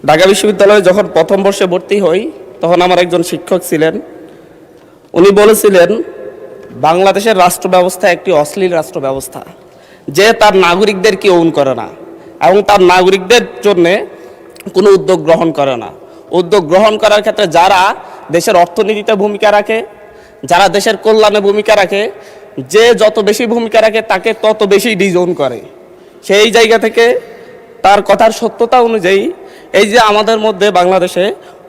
ঢাকা বিশ্ববিদ্যালয়ে যখন প্রথম বর্ষে ভর্তি হই তখন আমার একজন শিক্ষক ছিলেন। উনি বলেছিলেন বাংলাদেশের রাষ্ট্র ব্যবস্থা একটি অশ্লীল রাষ্ট্র ব্যবস্থা, যে তার নাগরিকদেরকে ওন করে না এবং তার নাগরিকদের জন্যে কোনো উদ্যোগ গ্রহণ করে না। উদ্যোগ গ্রহণ করার ক্ষেত্রে যারা দেশের অর্থনীতিতে ভূমিকা রাখে, যারা দেশের কল্যাণে ভূমিকা রাখে, যে যত বেশি ভূমিকা রাখে তাকে তত বেশি ডিজোন করে। সেই জায়গা থেকে তার কথার সত্যতা অনুযায়ী এই যে আমাদের মধ্যে বাংলাদেশে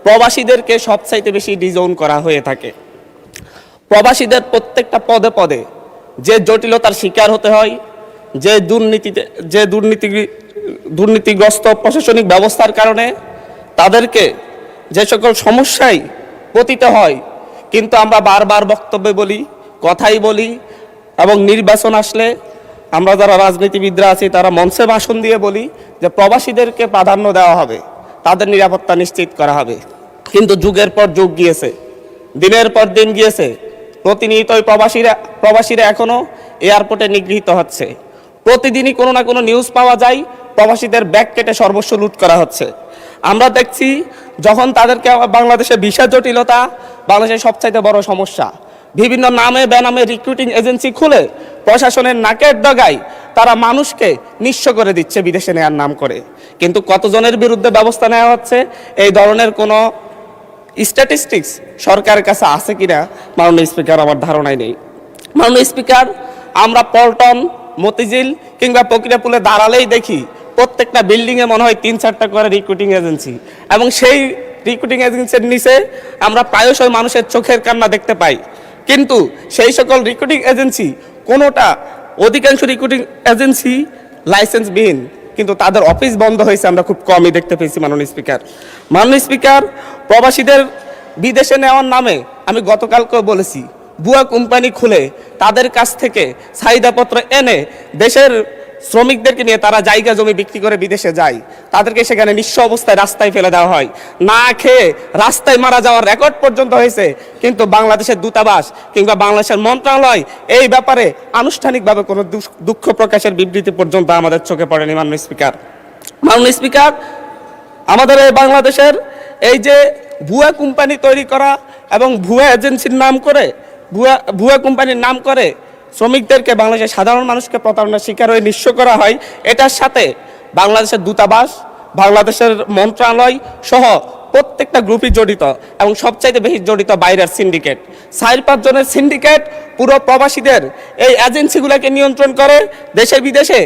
প্রবাসীদেরকে সবচাইতে বেশি ডিজোন করা হয়ে থাকে। প্রবাসীদের প্রত্যেকটা পদে পদে যে জটিলতার শিকার হতে হয়, যে দুর্নীতিগ্রস্ত প্রশাসনিক ব্যবস্থার কারণে তাদেরকে যে সকল সমস্যায় পতিত হয়, কিন্তু আমরা বারবার বক্তব্যে বলি, কথাই বলি এবং নির্বাচন আসলে আমরা যারা রাজনীতিবিদরা আছি তারা মঞ্চে ভাষণ দিয়ে বলি যে প্রবাসীদেরকে প্রাধান্য দেওয়া হবে, তাদের নিরাপত্তা নিশ্চিত করা হবে। কিন্তু যুগের পর যুগ গিয়েছে, দিনের পর দিন গিয়েছে, প্রতিনিয়তই প্রবাসীরা এখনও এয়ারপোর্টে নিগৃহীত হচ্ছে। প্রতিদিনই কোনো না কোনো নিউজ পাওয়া যায় প্রবাসীদের ব্যাগ কেটে সর্বস্ব লুট করা হচ্ছে। আমরা দেখছি যখন তাদেরকে বাংলাদেশের ভিসা জটিলতা বাংলাদেশের সবচাইতে বড় সমস্যা, বিভিন্ন নামে বেনামে রিক্রুটিং এজেন্সি খুলে প্রশাসনের নাকের ডগায় তারা মানুষকে নিঃস্ব করে দিচ্ছে বিদেশে নেওয়ার নাম করে। কিন্তু কতজনের বিরুদ্ধে ব্যবস্থা নেওয়া হচ্ছে এই ধরনের কোনো স্ট্যাটিস্টিক্স সরকারের কাছে আছে কিনা মাননীয় স্পিকার আমার ধারণাই নেই। মাননীয় স্পিকার, আমরা পল্টন, মতিঝিল কিংবা প্রক্রিয়াপুলে দাঁড়ালেই দেখি প্রত্যেকটা বিল্ডিংয়ে মনে হয় 3-4টা করে রিক্রুটিং এজেন্সি, এবং সেই রিক্রুটিং এজেন্সির নিচে আমরা প্রায়শই মানুষের চোখের কান্না দেখতে পাই। কিন্তু সেই সকল রিক্রুটিং এজেন্সি কোনোটা, অধিকাংশ রিক্রুটিং এজেন্সি লাইসেন্সবিহীন, কিন্তু তাদের অফিস বন্ধ হয়েছে আমরা খুব কমই দেখতে পেয়েছি। মাননীয় স্পিকার, প্রবাসীদের বিদেশে নেওয়ার নামে আমি গতকালকেও বলেছি, ভুয়া কোম্পানি খুলে তাদের কাছ থেকে চাহিদাপত্র এনে দেশের শ্রমিকদেরকে নিয়ে তারা জায়গা জমি বিক্রি করে বিদেশে যায়, তাদেরকে সেখানে নিঃস্ব অবস্থায় রাস্তায় ফেলে দেওয়া হয়, না খেয়ে রাস্তায় মারা যাওয়ার রেকর্ড পর্যন্ত হয়েছে। কিন্তু বাংলাদেশের দূতাবাস কিংবা বাংলাদেশের মন্ত্রণালয় এই ব্যাপারে আনুষ্ঠানিকভাবে কোনো দুঃখ প্রকাশের বিবৃতি পর্যন্ত আমাদের চোখে পড়েনি। মাননীয় স্পিকার, আমাদের এই বাংলাদেশের এই যে ভুয়া কোম্পানি তৈরি করা এবং ভুয়া এজেন্সির নাম করে, ভুয়া কোম্পানির নাম করে শ্রমিকদেরকে, বাংলাদেশের সাধারণ মানুষকে প্রতারণার শিকার হয়ে নিঃস্ব করা হয়, এটার সাথে বাংলাদেশের দূতাবাস, বাংলাদেশের মন্ত্রণালয় সহ প্রত্যেকটা গ্রুপই জড়িত, এবং সবচাইতে বেশি জড়িত বাইরের সিন্ডিকেট। 4-5 জনের সিন্ডিকেট পুরো প্রবাসীদের এই এজেন্সিগুলোকে নিয়ন্ত্রণ করে। দেশে বিদেশে,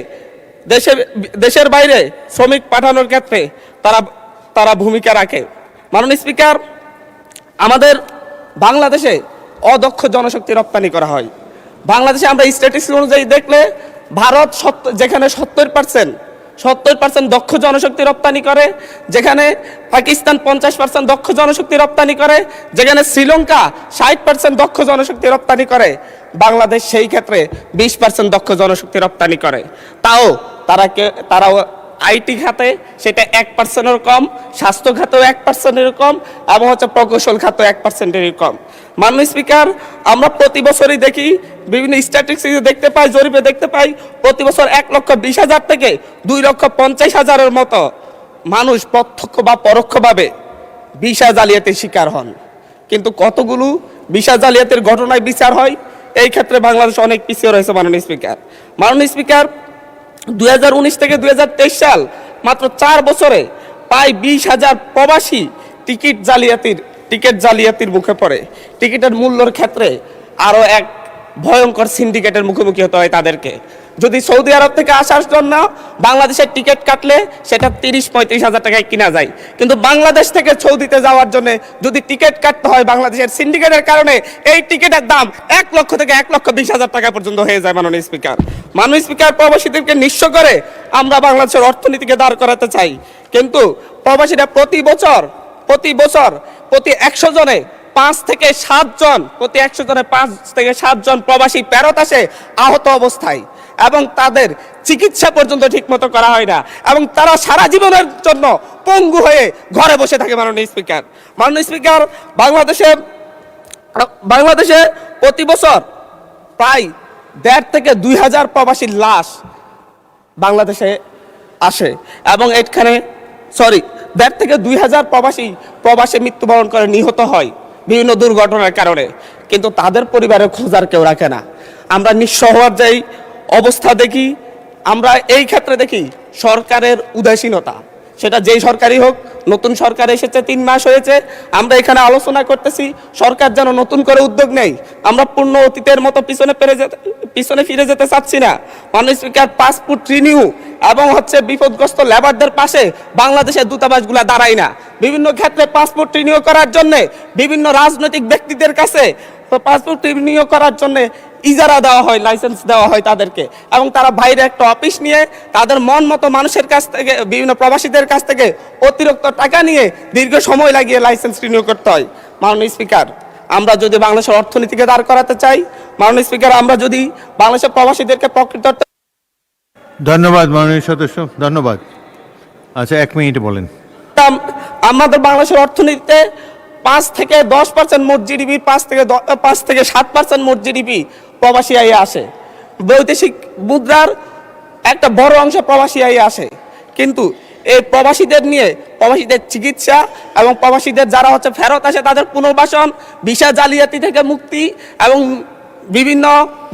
দেশের বাইরে শ্রমিক পাঠানোর ক্ষেত্রে তারা ভূমিকা রাখে। মাননীয় স্পিকার, আমাদের বাংলাদেশে অদক্ষ জনশক্তি রপ্তানি করা হয়। বাংলাদেশে আমরা স্ট্যাটিস্টিক্স অনুযায়ী দেখলে ভারত যেখানে 70% দক্ষ জনশক্তি রপ্তানি করে, যেখানে পাকিস্তান 50% দক্ষ জনশক্তি রপ্তানি করে, যেখানে শ্রীলঙ্কা 60% দক্ষ জনশক্তি রপ্তানি করে, বাংলাদেশ সেই ক্ষেত্রে 20% দক্ষ জনশক্তি রপ্তানি করে। তারাও আইটি খাতে সেটা 1%-এর কম, স্বাস্থ্য খাতেও 1%-এর কম, এবং প্রকৌশল খাতেও 1%-এর কম। মাননীয় স্পিকার, আমরা প্রতি বছরই দেখি, বিভিন্ন স্ট্যাটিস্টিক্সে দেখতে পাই, জরিপে দেখতে পাই, প্রতি বছর 1,20,000 থেকে 2,50,000-এর মতো মানুষ প্রত্যক্ষ বা পরোক্ষভাবে ভিসা জালিয়াতির শিকার হন। কিন্তু কতগুলো ভিসা জালিয়াতির ঘটনায় বিচার হয়, এই ক্ষেত্রে বাংলাদেশ অনেক পিছিয়ে রয়েছে। মাননীয় স্পিকার, 2019 থেকে 2023 সাল মাত্র 4 বছরে প্রায় 20,000 প্রবাসী টিকিট জালিয়াতির মুখে পড়ে। টিকিটের মূল্যের ক্ষেত্রে আরও এক ভয়ঙ্কর সিন্ডিকেটের মুখোমুখি হতে হয় তাদেরকে। যদি সৌদি আরব থেকে আসার জন্য বাংলাদেশের টিকিট কাটলে সেটা 30-35,000 টাকায় কিনা যায়, কিন্তু বাংলাদেশ থেকে সৌদিতে যাওয়ার জন্য যদি টিকিট কাটতে হয় বাংলাদেশের সিন্ডিকেটের কারণে এই টিকিটের দাম 1 লক্ষ থেকে 1,20,000 টাকা পর্যন্ত হয়ে যায়। মাননীয় স্পিকার, প্রবাসীদেরকে নিঃস্ব করে আমরা বাংলাদেশের অর্থনীতিকে দাঁড় করাতে চাই, কিন্তু প্রবাসীরা প্রতি বছর প্রতি 100 জনে 5 থেকে 7 জন, প্রতি 100 জনে 5 থেকে 7 জন প্রবাসী ফেরত আসে আহত অবস্থায়, এবং তাদের চিকিৎসা পর্যন্ত ঠিকমতো করা হয় না, এবং তারা সারা জীবনের জন্য পঙ্গু হয়ে ঘরে বসে থাকে। মাননীয় স্পিকার, বাংলাদেশে প্রতি বছর প্রায় 1,500 থেকে 2,000 প্রবাসীর লাশ বাংলাদেশে আসে, এবং 1,500 থেকে 2,000 প্রবাসে মৃত্যুবরণ করে নিহত হয় বিভিন্ন দুর্ঘটনার কারণে, কিন্তু তাদের পরিবারের খোঁজার কেউ রাখে না। আমরা নিঃস্ব হওয়ার যেই অবস্থা দেখি, আমরা এই ক্ষেত্রে দেখি সরকারের উদাসীনতা। সেটা যেই সরকারই হোক, নতুন সরকার এসেছে 3 মাস হয়েছে, আমরা এখানে আলোচনা করতেছি সরকার যেন নতুন করে উদ্যোগ নেই। আমরা পূর্ণ অতীতের মতো পিছনে ফিরে যেতে চাচ্ছি না। মাননীয় স্পিকার, পাসপোর্ট রিনিউ এবং বিপদগ্রস্ত লেবারদের পাশে বাংলাদেশের দূতাবাসগুলো দাঁড়ায় না। বিভিন্ন ক্ষেত্রে পাসপোর্ট রিনিউ করার জন্য বিভিন্ন রাজনৈতিক ব্যক্তিদের কাছে পাসপোর্ট রিনিউ করার জন্য ইজারা দেওয়া হয়, লাইসেন্স দেওয়া হয় তাদেরকে, এবং তারা বাইরে একটা অফিস নিয়ে তাদের মন মতো মানুষের কাছ থেকে, বিভিন্ন প্রবাসীদের কাছ থেকে অতিরিক্ত টাকা নিয়ে দীর্ঘ সময় লাগিয়ে লাইসেন্স রিনিউ করতে হয়। মাননীয় স্পিকার, আমরা যদি বাংলাদেশের অর্থনীতিকে দাঁড় করাতে চাই, মাননীয় স্পিকার, আমরা যদি বাংলাদেশের প্রবাসীদেরকে প্রকৃত ধন্যবাদ মাননীয় সদস্য, ধন্যবাদ। আচ্ছা, 1 মিনিট বলেন। আমাদের বাংলাদেশের অর্থনীতিতে 5 থেকে 10% মোট জিডিপি, 5 থেকে 7% মোট জিডিপি প্রবাসী আয়ে আসে। বৈদেশিক মুদ্রার একটা বড় অংশ প্রবাসী আয়ে আসে, কিন্তু এই প্রবাসীদের নিয়ে, প্রবাসীদের চিকিৎসা এবং প্রবাসীদের যারা ফেরত আসে তাদের পুনর্বাসন, ভিসা জালিয়াতি থেকে মুক্তি এবং বিভিন্ন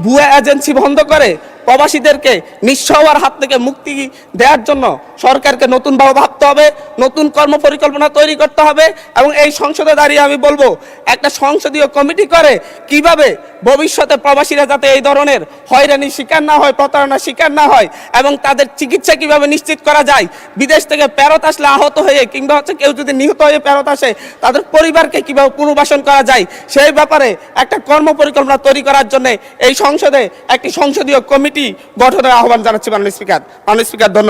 ভুয়া এজেন্সি বন্ধ করে প্রবাসীদেরকে নিঃস্ব হওয়ার হাত থেকে মুক্তি দেওয়ার জন্য সরকারকে নতুনভাবে ভাবতে হবে, নতুন কর্মপরিকল্পনা তৈরি করতে হবে। এবং এই সংসদে দাঁড়িয়ে আমি বলবো, একটা সংসদীয় কমিটি করে কিভাবে ভবিষ্যতে প্রবাসীরা যাতে এই ধরনের হয়রানির শিকার না হয়, প্রতারণার শিকার না হয়, এবং তাদের চিকিৎসা কিভাবে নিশ্চিত করা যায়, বিদেশ থেকে ফেরত আসলে আহত হয়ে কিংবা কেউ যদি নিহত হয়ে ফেরত আসে তাদের পরিবারকে কিভাবে পুনর্বাসন করা যায়, সেই ব্যাপারে একটা কর্মপরিকল্পনা তৈরি করার জন্য এই সংসদে একটি সংসদীয় কমিটি গঠনের আহ্বান জানাচ্ছি। মাননীয় স্পিকার, ধন্যবাদ।